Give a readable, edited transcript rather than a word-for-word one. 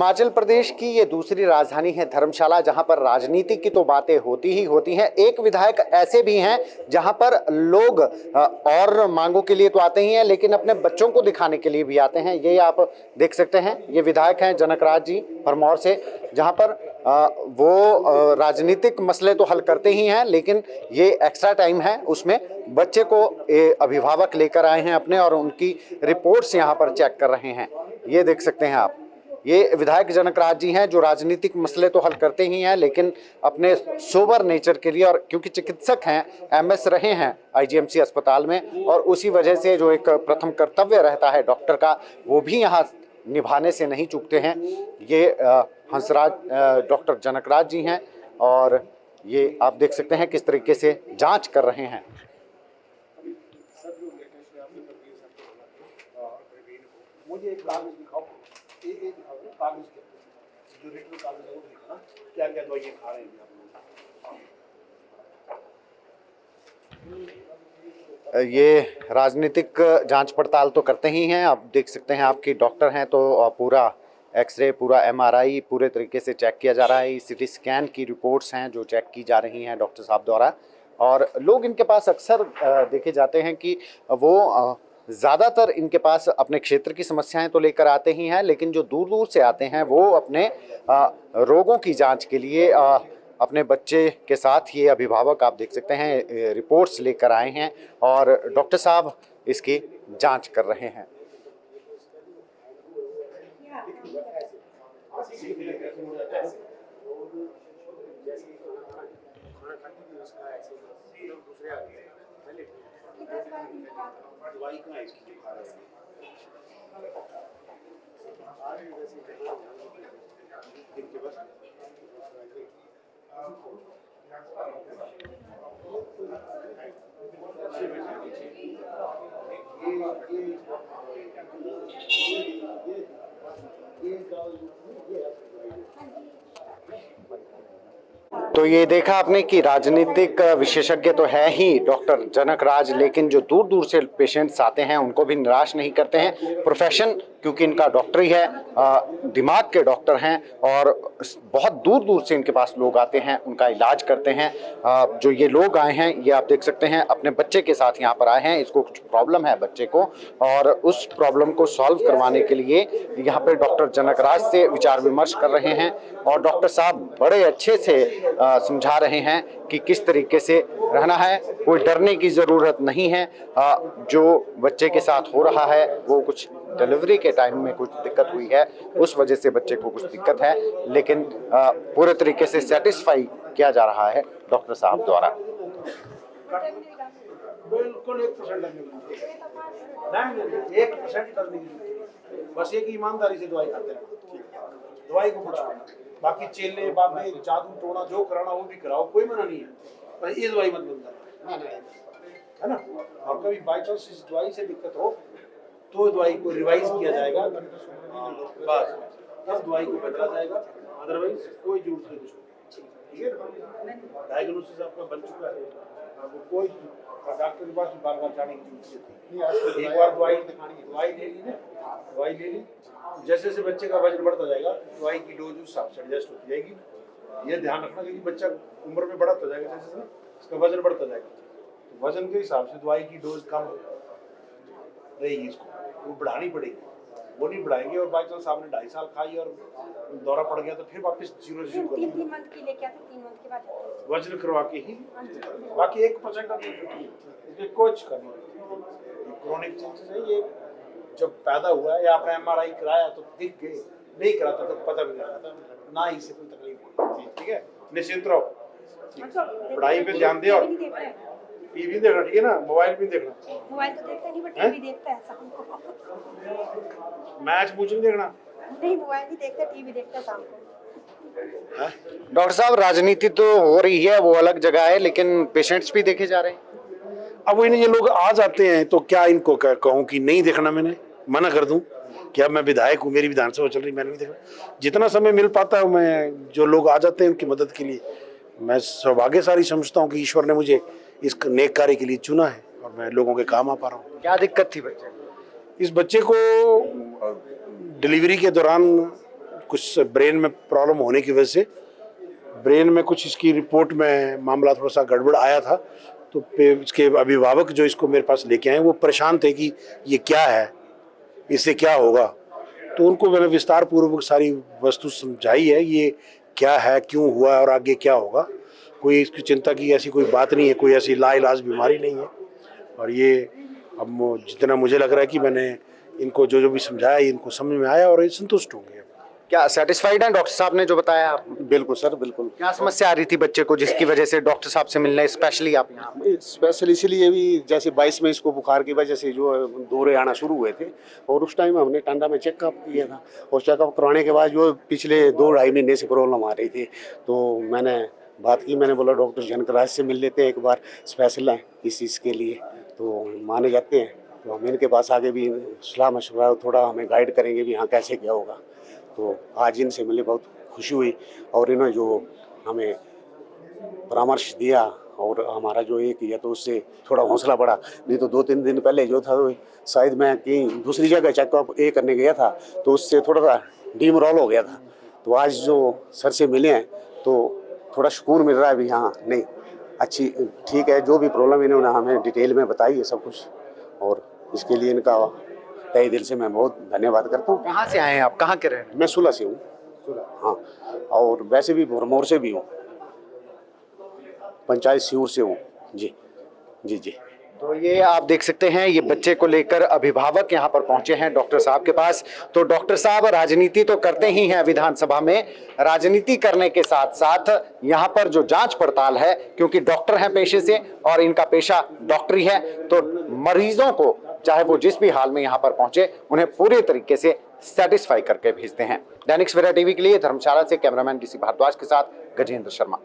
हिमाचल प्रदेश की ये दूसरी राजधानी है धर्मशाला, जहां पर राजनीति की तो बातें होती ही होती हैं। एक विधायक ऐसे भी हैं जहां पर लोग और मांगों के लिए तो आते ही हैं, लेकिन अपने बच्चों को दिखाने के लिए भी आते हैं। ये आप देख सकते हैं, ये विधायक हैं जनकराज जी भरमौर से, जहां पर वो राजनीतिक मसले तो हल करते ही हैं, लेकिन ये एक्स्ट्रा टाइम है उसमें बच्चे को अभिभावक लेकर आए हैं अपने, और उनकी रिपोर्ट्स यहाँ पर चेक कर रहे हैं। ये देख सकते हैं आप, ये विधायक जनकराज जी हैं जो राजनीतिक मसले तो हल करते ही हैं, लेकिन अपने सोबर नेचर के लिए, और क्योंकि चिकित्सक हैं, एमएस रहे हैं आईजीएमसी अस्पताल में, और उसी वजह से जो एक प्रथम कर्तव्य रहता है डॉक्टर का, वो भी यहाँ निभाने से नहीं चूकते हैं। ये हंसराज डॉक्टर जनकराज जी हैं, और ये आप देख सकते हैं किस तरीके से जांच कर रहे हैं। मुझे एक कागज दिखाओ, कागज जो रिटर्न कागज है वो दिखाना, क्या क्या दवाइयाँ खा रहे हैं आप लोग। ये राजनीतिक जांच पड़ताल तो करते ही हैं। आप देख सकते हैं, आपकी डॉक्टर हैं तो पूरा एक्सरे, पूरा एमआरआई पूरे तरीके से चेक किया जा रहा है। सीटी स्कैन की रिपोर्ट्स हैं जो चेक की जा रही हैं डॉक्टर साहब द्वारा। और लोग इनके पास अक्सर देखे जाते हैं कि वो ज़्यादातर इनके पास अपने क्षेत्र की समस्याएं तो लेकर आते ही हैं, लेकिन जो दूर दूर से आते हैं वो अपने रोगों की जांच के लिए अपने बच्चे के साथ, ये अभिभावक आप देख सकते हैं रिपोर्ट्स लेकर आए हैं, और डॉक्टर साहब इसकी जांच कर रहे हैं। दवाई कहाँ है इसकी जो खा रहे हैं? तो ये देखा आपने कि राजनीतिक विशेषज्ञ तो है ही डॉक्टर जनकराज, लेकिन जो दूर दूर से पेशेंट्स आते हैं उनको भी निराश नहीं करते हैं। प्रोफेशन, क्योंकि इनका डॉक्टरी है, दिमाग के डॉक्टर हैं, और बहुत दूर दूर से इनके पास लोग आते हैं, उनका इलाज करते हैं। जो ये लोग आए हैं, ये आप देख सकते हैं अपने बच्चे के साथ यहाँ पर आए हैं। इसको कुछ प्रॉब्लम है बच्चे को, और उस प्रॉब्लम को सॉल्व करवाने के लिए यहाँ पे डॉक्टर जनकराज से विचार विमर्श कर रहे हैं, और डॉक्टर साहब बड़े अच्छे से समझा रहे हैं कि किस तरीके से रहना है। कोई डरने की ज़रूरत नहीं है। जो बच्चे के साथ हो रहा है वो कुछ डिलीवरी के टाइम में कुछ दिक्कत हुई है, उस वजह से बच्चे को कुछ दिक्कत है, लेकिन पूरे तरीके से सेटिस्फाई किया जा रहा है डॉक्टर साहब द्वारा। बिल्कुल 1% 1% करने की, बस एक ईमानदारी से दवाई खाते हैं, दवाई को बढ़ाना, बाकी चेले बाबे जादू टोना जो कराना वो भी कराओ, कोई मना नहीं है, पर ये दवाई मत बंद है ना। और कभी बाई चांस इस दवाई से दिक्कत हो तो दवाई को रिवाइज किया जाएगा, बस इस दवाई को बदला जाएगा, अदरवाइज कोई जरूरत नहीं। ठीक है, डायग्नोसिस आपका बन चुका है, आपको कोई डॉक्टर के पास बार बार जाने की जरूरत नहीं। एक बार दवाई ले ली ना, दवाई ले ली, जैसे जैसे बच्चे का वजन बढ़ता जाएगा दवाई की डोज उस हिसाब से एडजस्ट होती जाएगी। ये ध्यान रखना, क्योंकि बच्चा उम्र में बढ़ता जाएगा, जैसे जैसे इसका वजन बढ़ता जाएगा, तो वजन के हिसाब से दवाई की डोज कम रहेगी, इसको वो बढ़ानी पड़ेगी। वो नहीं बढ़ाएंगे और बाई चांस आपने 2.5 साल खाई और दौरा पड़ गया तो फिर वापस 0 से शुरू कर 3 मंथ के लिए क्या था, 3 मंथ के बाद वजन करवा के ही, बाकी 1% का इसके कुछ करना। क्रोनिक चेंजेस है ये, जब पैदा हुआ है या आपने एमआरआई कराया तो दिख गए, नहीं कराता तो पता भी नहीं लगता, ना ही से कोई तकलीफ होती। ठीक है, निश्चिंत रहो, पढ़ाई पे ध्यान दे, और टीवी देखना, ठीक है ना, मोबाइल भी देखना। मोबाइल तो देखता नहीं, बट टीवी देखता है शाम को। मैच मुझे नहीं देखना, नहीं मोबाइल नहीं देखता, टीवी देखता है शाम को। डॉक्टर साहब, राजनीति तो हो रही है, वो अलग जगह है, लेकिन पेशेंट्स भी देखे जा रहे हैं। अब वो ये लोग आ जाते हैं तो क्या इनको कहूँ कि नहीं देखना, मैंने मना कर दूं कि अब मैं विधायक हूँ, मेरी विधानसभा चल रही, मैंने नहीं देखना। जितना समय मिल पाता है मैं, जो लोग आ जाते हैं उनकी मदद के लिए, मैं सौभाग्यशाली समझता हूँ कि ईश्वर ने मुझे इस नेक कार्य के लिए चुना है और मैं लोगों के काम आ पा रहा हूँ। क्या दिक्कत थी बच्चे को? इस बच्चे को डिलीवरी के दौरान कुछ ब्रेन में प्रॉब्लम होने की वजह से ब्रेन में कुछ इसकी रिपोर्ट में मामला थोड़ा सा गड़बड़ आया था। तो इसके अभिभावक जो इसको मेरे पास लेके आए वो परेशान थे कि ये क्या है, इससे क्या होगा। तो उनको मैंने विस्तार पूर्वक सारी वस्तु समझाई है, ये क्या है, क्यों हुआ और आगे क्या होगा। कोई इसकी चिंता की ऐसी कोई बात नहीं है, कोई ऐसी लाइलाज बीमारी नहीं है। और ये अब जितना मुझे लग रहा है कि मैंने इनको जो भी समझाया इनको समझ में आया और ये संतुष्ट होंगे। क्या सेटिस्फाइड हैं डॉक्टर साहब ने जो बताया आप? बिल्कुल सर, बिल्कुल। क्या समस्या आ रही थी बच्चे को जिसकी वजह से डॉक्टर साहब से मिलने स्पेशली आप यहाँ? स्पेशल इसलिए भी जैसे 22 में इसको बुखार की वजह से जो दौरे आना शुरू हुए थे और उस टाइम हमने टांडा में चेकअप किया था और चेकअप करवाने के बाद जो पिछले 2-2.5 महीने से प्रॉब्लम आ रही थी, तो मैंने बात की, मैंने बोला डॉक्टर जनकराज से मिल लेते हैं एक बार, स्पेशल है इस चीज़ के लिए, तो माने जाते हैं। तो हम इनके पास आगे भी सलाह मशवरा थोड़ा हमें गाइड करेंगे भी हाँ कैसे क्या होगा। तो आज इनसे मिले बहुत खुशी हुई और इन्होंने जो हमें परामर्श दिया और हमारा जो एक किया तो उससे थोड़ा हौसला बढ़ा। नहीं तो 2-3 दिन पहले जो था वो शायद मैं कहीं दूसरी जगह चेकअप करने गया था तो उससे थोड़ा सा डीमोरल हो गया था। तो आज जो सर से मिले हैं तो थोड़ा सुकून मिल रहा है भी हाँ नहीं अच्छी ठीक है। जो भी प्रॉब्लम इन्होंने हमें डिटेल में बताई है सब कुछ, और इसके लिए इनका तहे दिल से मैं बहुत धन्यवाद करता हूँ। कहाँ से आए हैं आप, कहाँ के रहे हैं? मैं सुला से हूँ। हाँ, और वैसे भी भरमौर से भी हूँ, पंचायत सीऊर से हूँ। जी जी जी। तो ये आप देख सकते हैं, ये बच्चे को लेकर अभिभावक यहाँ पर पहुंचे हैं डॉक्टर साहब के पास। तो डॉक्टर साहब राजनीति तो करते ही हैं विधानसभा में, राजनीति करने के साथ साथ यहाँ पर जो जांच पड़ताल है, क्योंकि डॉक्टर हैं पेशे से और इनका पेशा डॉक्टरी है, तो मरीजों को चाहे वो जिस भी हाल में यहाँ पर पहुंचे उन्हें पूरे तरीके से सेटिस्फाई करके भेजते हैं। दैनिक सवेरा टीवी के लिए धर्मशाला से कैमरामैन डीसी भारद्वाज के साथ गजेंद्र शर्मा।